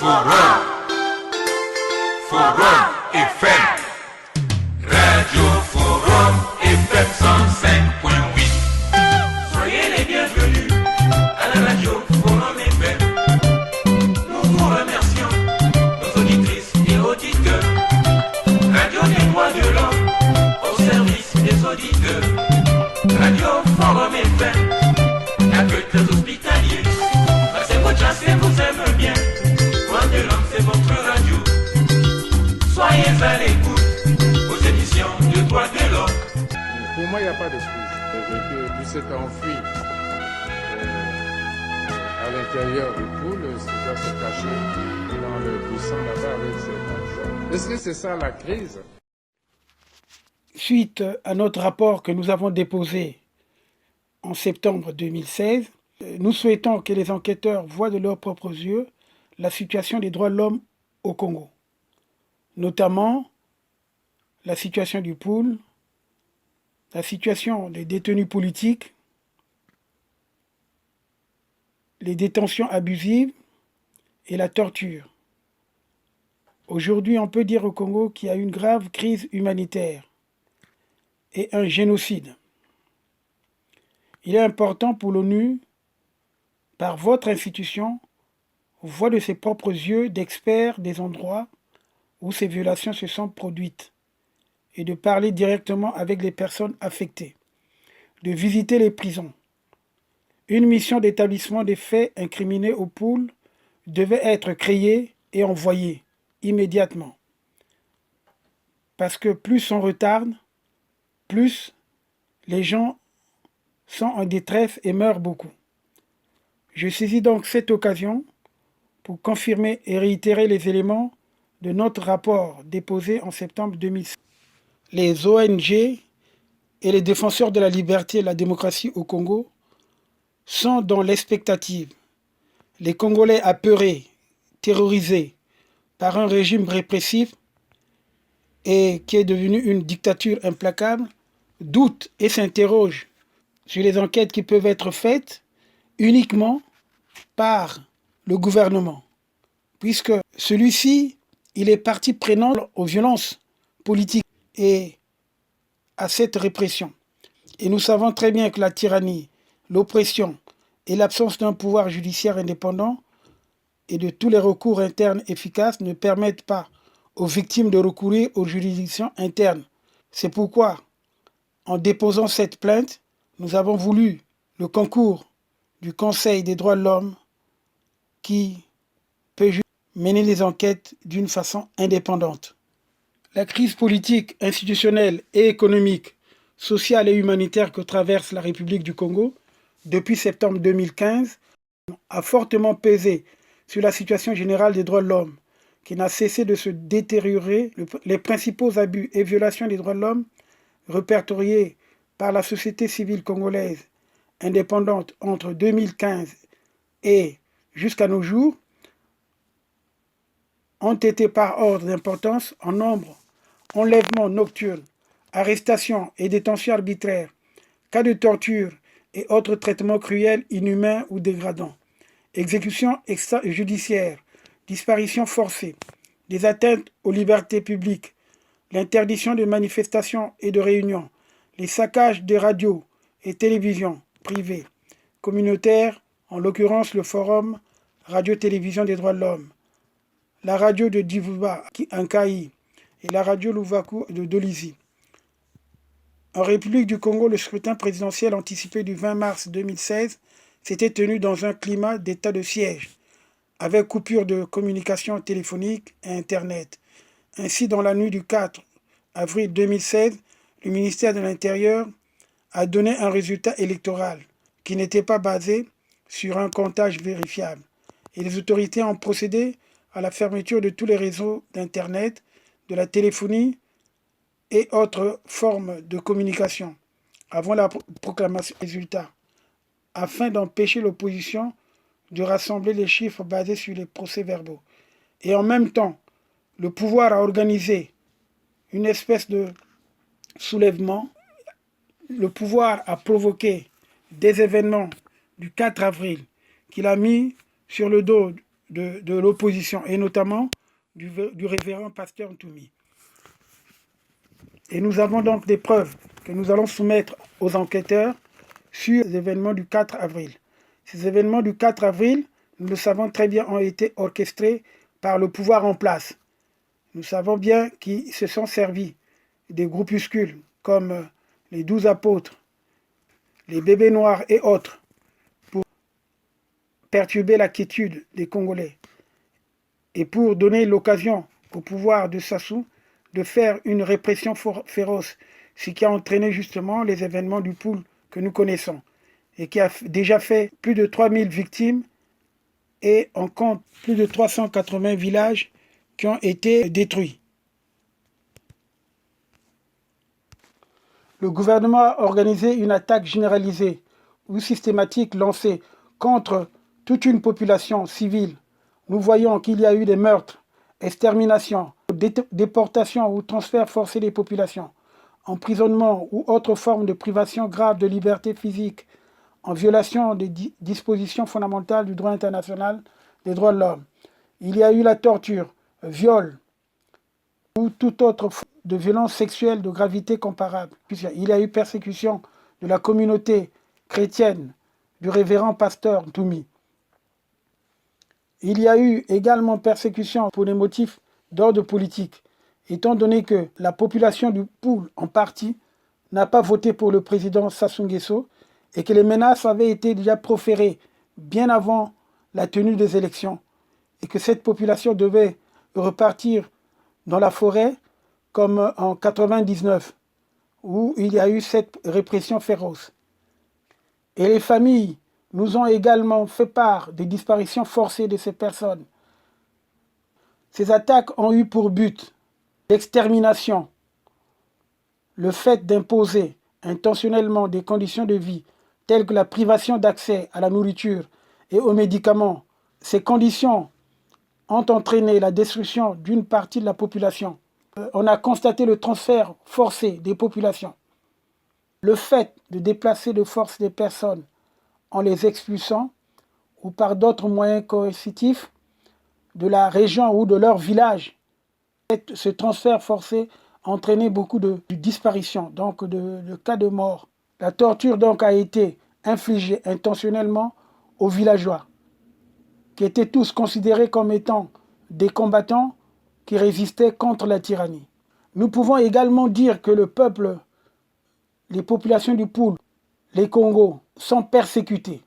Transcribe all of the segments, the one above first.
Forum FM. Radio Forum FM 105.8. Soyez les bienvenus à la radio Forum FM. Nous vous remercions, nos auditrices et auditeurs. Radio des droits de l'homme au service des auditeurs. Radio Forum FM, accueille les hospitaliers. Passez votre chance et vous aime bien. Droits de l'homme, c'est votre radio. Soyez à l'écoute aux émissions de droits de l'homme. Pour moi, il n'y a pas de crise. Tout s'est enfui à l'intérieur du pool, c'est doit se cacher dans le buisson là-bas avec ses partisans. Est-ce que c'est ça la crise? Suite à notre rapport que nous avons déposé en septembre 2016, nous souhaitons que les enquêteurs voient de leurs propres yeux la situation des droits de l'homme au Congo, notamment la situation du pool, la situation des détenus politiques, les détentions abusives et la torture. Aujourd'hui, on peut dire au Congo qu'il y a une grave crise humanitaire et un génocide. Il est important pour l'ONU, par votre institution, voit de ses propres yeux d'experts des endroits où ces violations se sont produites et de parler directement avec les personnes affectées, de visiter les prisons. Une mission d'établissement des faits incriminés au pool devait être créée et envoyée immédiatement. Parce que plus on retarde, plus les gens sont en détresse et meurent beaucoup. Je saisis donc cette occasion pour confirmer et réitérer les éléments de notre rapport déposé en septembre 2016. Les ONG et les défenseurs de la liberté et de la démocratie au Congo sont dans l'expectative. Les Congolais apeurés, terrorisés par un régime répressif et qui est devenu une dictature implacable, doutent et s'interrogent sur les enquêtes qui peuvent être faites uniquement par le gouvernement, puisque celui-ci, il est partie prenante aux violences politiques et à cette répression. Et nous savons très bien que la tyrannie, l'oppression et l'absence d'un pouvoir judiciaire indépendant et de tous les recours internes efficaces ne permettent pas aux victimes de recourir aux juridictions internes. C'est pourquoi, en déposant cette plainte, nous avons voulu le concours du Conseil des droits de l'homme qui peut mener les enquêtes d'une façon indépendante. La crise politique, institutionnelle et économique, sociale et humanitaire que traverse la République du Congo depuis septembre 2015 a fortement pesé sur la situation générale des droits de l'homme, qui n'a cessé de se détériorer. Les principaux abus et violations des droits de l'homme répertoriés par la société civile congolaise indépendante entre 2015 et jusqu'à nos jours ont été par ordre d'importance en nombre: enlèvements nocturnes, arrestations et détentions arbitraires, cas de torture et autres traitements cruels, inhumains ou dégradants, exécutions extrajudiciaires, disparitions forcées, des atteintes aux libertés publiques, l'interdiction de manifestations et de réunions, les saccages des radios et télévisions privées, communautaires, en l'occurrence le Forum Radio-Télévision des droits de l'homme, la radio de Divuba, Ankaï, et la radio Louvakou de Dolisie. En République du Congo, le scrutin présidentiel anticipé du 20 mars 2016 s'était tenu dans un climat d'état de siège, avec coupure de communication téléphonique et Internet. Ainsi, dans la nuit du 4 avril 2016, le ministère de l'Intérieur a donné un résultat électoral qui n'était pas basé sur un comptage vérifiable. Et les autorités ont procédé à la fermeture de tous les réseaux d'Internet, de la téléphonie et autres formes de communication avant la proclamation des résultats, afin d'empêcher l'opposition de rassembler les chiffres basés sur les procès-verbaux. Et en même temps, le pouvoir a organisé une espèce de soulèvement. Le pouvoir a provoqué des événements du 4 avril qu'il a mis sur le dos de l'opposition, et notamment du révérend pasteur Ntoumi. Et nous avons donc des preuves que nous allons soumettre aux enquêteurs sur les événements du 4 avril. Ces événements du 4 avril, nous le savons très bien, ont été orchestrés par le pouvoir en place. Nous savons bien qu'ils se sont servis des groupuscules comme les 12 apôtres, les bébés noirs et autres pour perturber la quiétude des Congolais et pour donner l'occasion au pouvoir de Sassou de faire une répression féroce, ce qui a entraîné justement les événements du Poul que nous connaissons et qui a déjà fait plus de 3000 victimes et on compte plus de 380 villages qui ont été détruits. Le gouvernement a organisé une attaque généralisée ou systématique lancée contre toute une population civile. Nous voyons qu'il y a eu des meurtres, exterminations, déportations ou transferts forcés des populations, emprisonnement ou autres formes de privation grave de liberté physique, en violation des dispositions fondamentales du droit international des droits de l'homme. Il y a eu la torture, viol ou toute autre forme de violence sexuelle de gravité comparable. Il y a eu persécution de la communauté chrétienne du révérend pasteur Ntoumi. Il y a eu également persécution pour des motifs d'ordre politique, étant donné que la population du Poul, en partie, n'a pas voté pour le président Sassou Nguesso et que les menaces avaient été déjà proférées bien avant la tenue des élections et que cette population devait repartir dans la forêt comme en 1999, où il y a eu cette répression féroce. Et les familles nous ont également fait part des disparitions forcées de ces personnes. Ces attaques ont eu pour but l'extermination, le fait d'imposer intentionnellement des conditions de vie telles que la privation d'accès à la nourriture et aux médicaments. Ces conditions ont entraîné la destruction d'une partie de la population. On a constaté le transfert forcé des populations. Le fait de déplacer de force des personnes en les expulsant ou par d'autres moyens coercitifs de la région ou de leur village. Ce transfert forcé a entraîné beaucoup de disparitions, donc de cas de mort. La torture donc a été infligée intentionnellement aux villageois, qui étaient tous considérés comme étant des combattants qui résistaient contre la tyrannie. Nous pouvons également dire que le peuple, les populations du Poul, les Congos, sont persécutés.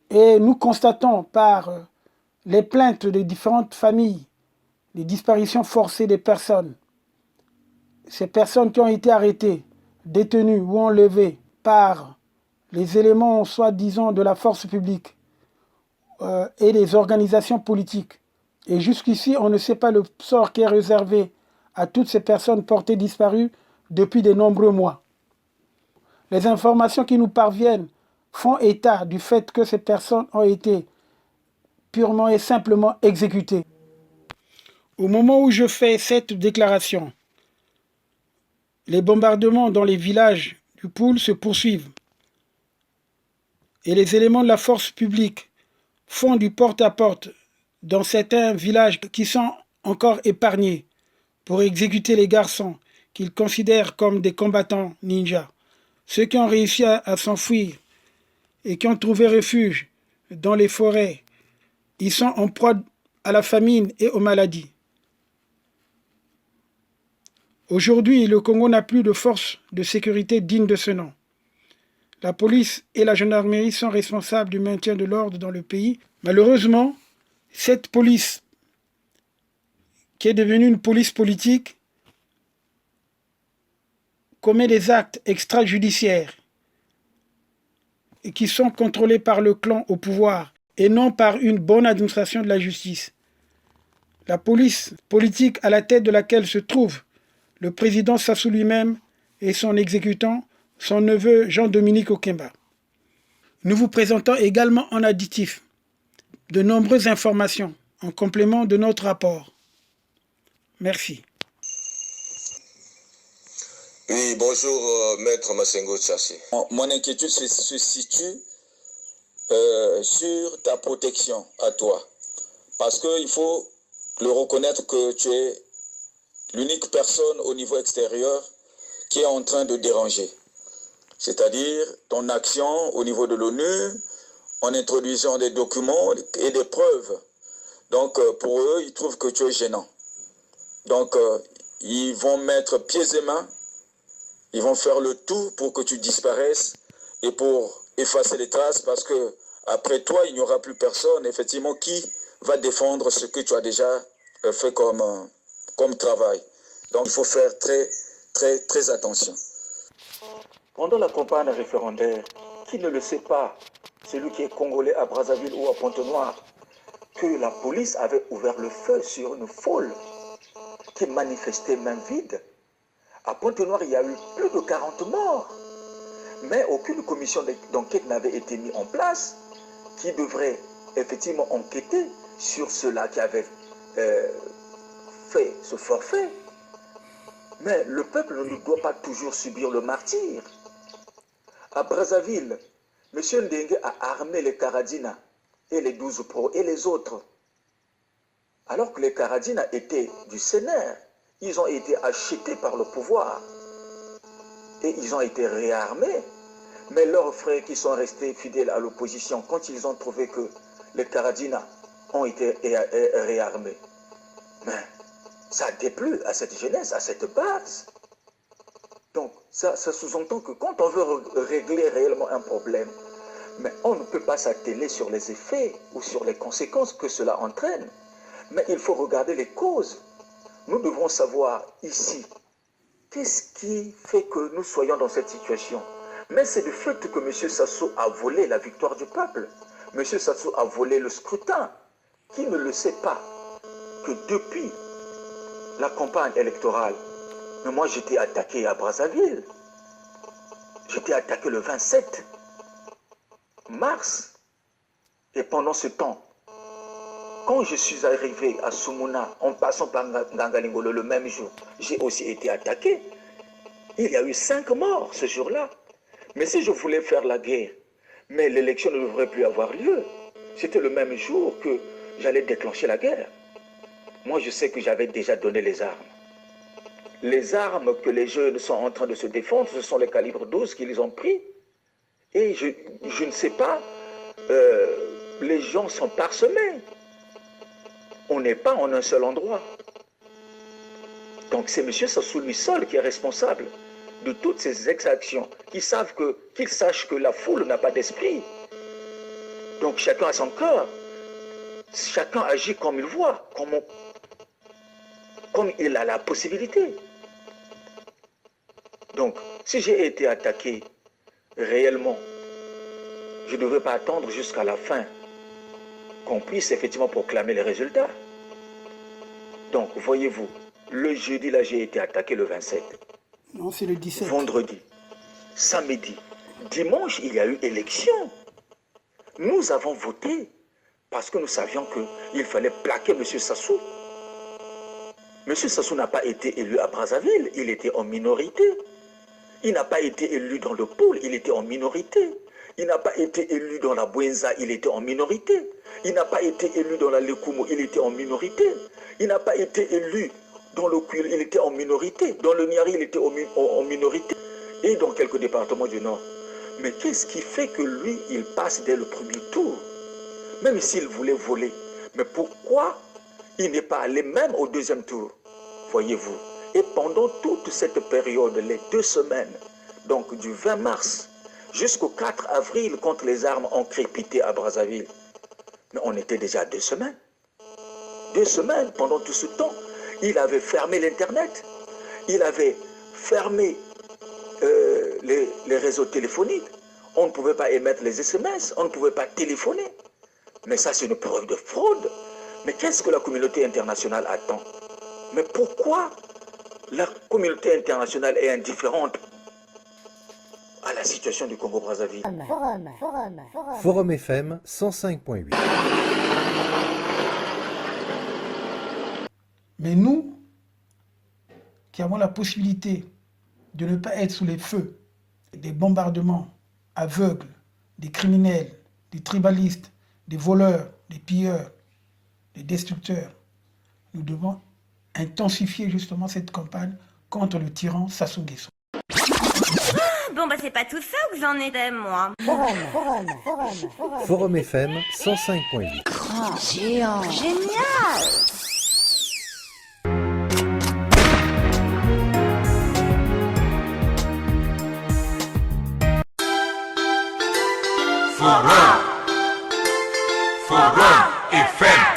Et nous constatons par les plaintes des différentes familles, les disparitions forcées des personnes, ces personnes qui ont été arrêtées, détenues ou enlevées par les éléments soi-disant de la force publique et des organisations politiques. Et jusqu'ici, on ne sait pas le sort qui est réservé à toutes ces personnes portées disparues depuis de nombreux mois. Les informations qui nous parviennent font état du fait que ces personnes ont été purement et simplement exécutées. Au moment où je fais cette déclaration, les bombardements dans les villages du Poul se poursuivent et les éléments de la force publique font du porte-à-porte dans certains villages qui sont encore épargnés pour exécuter les garçons qu'ils considèrent comme des combattants ninjas. Ceux qui ont réussi à s'enfuir et qui ont trouvé refuge dans les forêts, ils sont en proie à la famine et aux maladies. Aujourd'hui, le Congo n'a plus de force de sécurité digne de ce nom. La police et la gendarmerie sont responsables du maintien de l'ordre dans le pays. Malheureusement, cette police, qui est devenue une police politique, commet des actes extrajudiciaires et qui sont contrôlés par le clan au pouvoir et non par une bonne administration de la justice. La police politique à la tête de laquelle se trouve le président Sassou lui-même et son exécutant, son neveu Jean-Dominique Okemba. Nous vous présentons également en additif de nombreuses informations en complément de notre rapport. Merci. Oui, bonjour, Maître Massengo Tchassé. Mon inquiétude se situe sur ta protection à toi. Parce qu'il faut le reconnaître que tu es l'unique personne au niveau extérieur qui est en train de déranger. C'est-à-dire ton action au niveau de l'ONU, en introduisant des documents et des preuves. Donc pour eux, ils trouvent que tu es gênant. Donc ils vont mettre pieds et mains, ils vont faire le tout pour que tu disparaisses et pour effacer les traces, parce que après toi, il n'y aura plus personne, effectivement, qui va défendre ce que tu as déjà fait comme travail. Donc il faut faire très attention. Pendant la campagne référendaire, qui ne le sait pas, celui qui est congolais à Brazzaville ou à Pointe-Noire, que la police avait ouvert le feu sur une foule qui manifestait main vide. À Pointe-Noire, il y a eu plus de 40 morts. Mais aucune commission d'enquête n'avait été mise en place qui devrait effectivement enquêter sur ceux-là qui avaient fait ce forfait. Mais le peuple ne doit pas toujours subir le martyre. À Brazzaville, M. Ndengue a armé les Karadina et les 12 pros et les autres. Alors que les Karadina étaient du Sénère, ils ont été achetés par le pouvoir. Et ils ont été réarmés. Mais leurs frères qui sont restés fidèles à l'opposition, quand ils ont trouvé que les Karadina ont été réarmés, mais ça a déplu à cette jeunesse, à cette base. Donc, ça sous-entend que quand on veut régler réellement un problème, mais on ne peut pas s'atteler sur les effets ou sur les conséquences que cela entraîne. Mais il faut regarder les causes. Nous devons savoir ici, qu'est-ce qui fait que nous soyons dans cette situation? Mais c'est du fait que M. Sassou a volé la victoire du peuple. M. Sassou a volé le scrutin. Qui ne le sait pas que depuis la campagne électorale, mais moi j'étais attaqué à Brazzaville. J'étais attaqué le 27 mars. Et pendant ce temps, quand je suis arrivé à Soumouna, en passant par Ngangalingolo le même jour, j'ai aussi été attaqué. Il y a eu 5 morts ce jour-là. Mais si je voulais faire la guerre, mais l'élection ne devrait plus avoir lieu. C'était le même jour que j'allais déclencher la guerre. Moi, je sais que j'avais déjà donné les armes. Les armes que les jeunes sont en train de se défendre, ce sont les calibres 12 qu'ils ont pris. Et je ne sais pas, les gens sont parsemés. On n'est pas en un seul endroit. Donc c'est M. Sassou lui seul qui est responsable de toutes ces exactions, qu'ils sachent que la foule n'a pas d'esprit. Donc chacun a son cœur. Chacun agit comme il voit, comme il a la possibilité. Donc, si j'ai été attaqué réellement, je ne devrais pas attendre jusqu'à la fin qu'on puisse effectivement proclamer les résultats. Donc, voyez-vous, le jeudi, là, j'ai été attaqué le 27. Non, c'est le 17. Vendredi, samedi, dimanche, il y a eu élection. Nous avons voté parce que nous savions qu'il fallait plaquer M. Sassou. M. Sassou n'a pas été élu à Brazzaville, il était en minorité. Il n'a pas été élu dans le pôle, il était en minorité. Il n'a pas été élu dans la Bouenza, il était en minorité. Il n'a pas été élu dans la Lekumo, il était en minorité. Il n'a pas été élu dans le Kouil, il était en minorité. Dans le Niari, il était en minorité. Et dans quelques départements du Nord. Mais qu'est-ce qui fait que lui, il passe dès le premier tour? Même s'il voulait voler. Mais pourquoi il n'est pas allé même au deuxième tour? Voyez-vous. Et pendant toute cette période, les 2 semaines, donc du 20 mars jusqu'au 4 avril, quand les armes ont crépité à Brazzaville, mais on était déjà à 2 semaines. 2 semaines, pendant tout ce temps, il avait fermé l'Internet, il avait fermé les réseaux téléphoniques, on ne pouvait pas émettre les SMS, on ne pouvait pas téléphoner. Mais ça, c'est une preuve de fraude. Mais qu'est-ce que la communauté internationale attend? Mais pourquoi la communauté internationale est indifférente à la situation du Congo-Brazzaville? Forum FM 105.8. Mais nous, qui avons la possibilité de ne pas être sous les feux des bombardements aveugles, des criminels, des tribalistes, des voleurs, des pilleurs, des destructeurs. Nous devons intensifier justement cette campagne contre le tyran Sassou Nguesso. Bon bah c'est pas tout ça où j'en étais moi. Forum FM 105.8. Grand géant. Génial. Forum FM.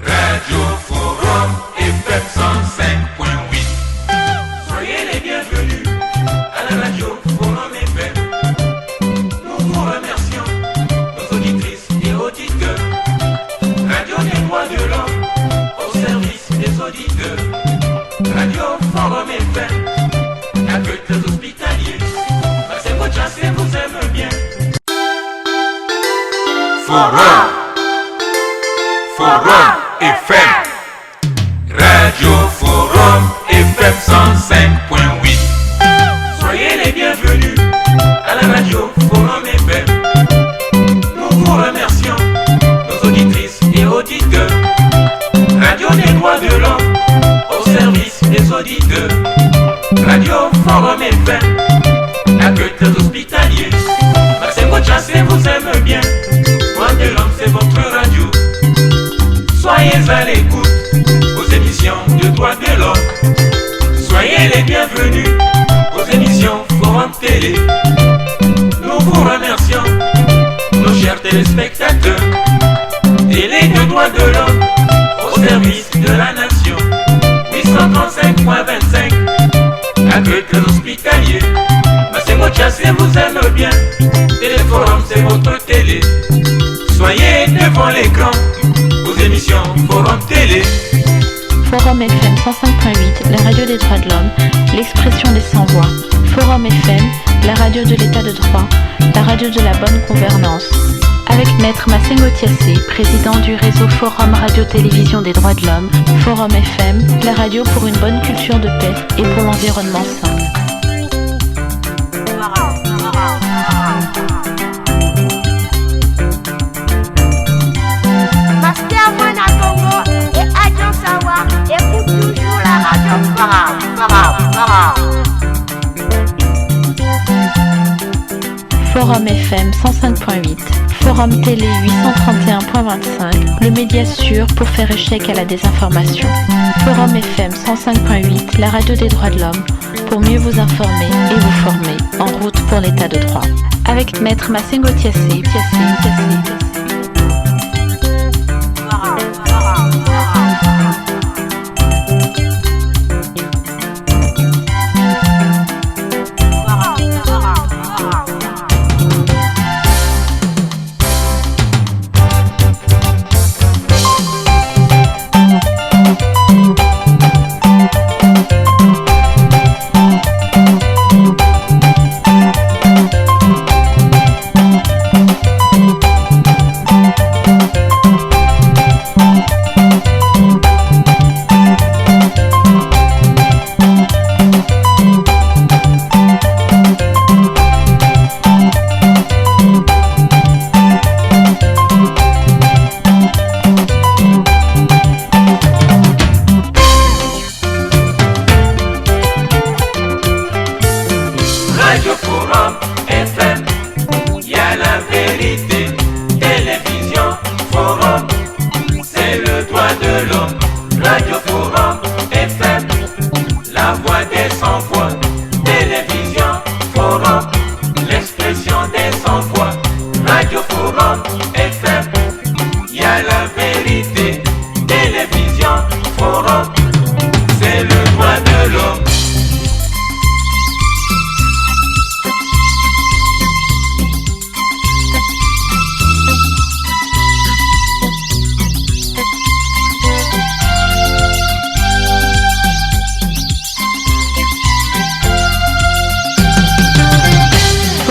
Radio Forum FM 105.8. Soyez les bienvenus à la radio Forum FM. Nous vous remercions, nos auditrices et auditeurs. Radio des droits de l'homme au service des auditeurs. Radio Forum FM, accueille les hospitaliers. Passez votre chance et vous aime bien. Forum FM. Radio Forum FM 105.8. Soyez les bienvenus à la radio Forum FM. Nous vous remercions, nos auditrices et auditeurs. Radio des droits de l'homme au service des auditeurs. Radio Forum FM, accueille les hospitaliers. Passez votre chance et vous aime bien. Droits de l'homme, c'est votre radio. Soyez à l'écoute aux émissions de droits de l'homme. Soyez les bienvenus aux émissions Forum Télé. Nous vous remercions, nos chers téléspectateurs. Télé de droits de l'homme au service de la nation. 835.25, accueille les hospitaliers. Passez votre chasse et vous aime bien. Téléforum, c'est votre télé. Soyez devant l'écran aux émissions Forum Télé. Forum FM 105.8, la radio des droits de l'homme, l'expression des sans-voix. Forum FM, la radio de l'état de droit, la radio de la bonne gouvernance. Avec Maître Massengo Thiassé, président du réseau Forum Radio-Télévision des droits de l'homme. Forum FM, la radio pour une bonne culture de paix et pour l'environnement sain. Écoute toujours la radio Forum. Forum FM 105.8, Forum Télé 831.25, le média sûr pour faire échec à la désinformation. Forum FM 105.8, la radio des droits de l'homme, pour mieux vous informer et vous former, en route pour l'état de droit. Avec Maître Massengo Thiassé.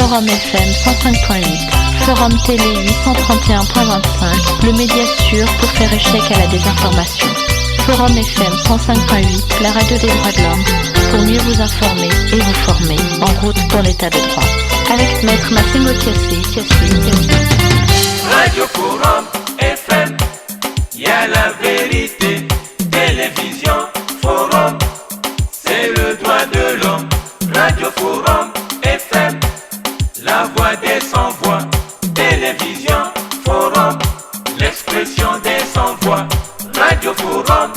Forum FM 105.8, Forum Télé 831.25, le média sûr pour faire échec à la désinformation. Forum FM 105.8, la radio des droits de l'homme, pour mieux vous informer et vous former, en route pour l'état de droit. Avec Maître Massengo Thiassé. Radio Forum FM, y a la vérité. Télévision Forum, c'est le droit de l'homme. Radio Forum FM, la voix des sans-voix. Télévision Forum, l'expression des sans-voix. Radio Forum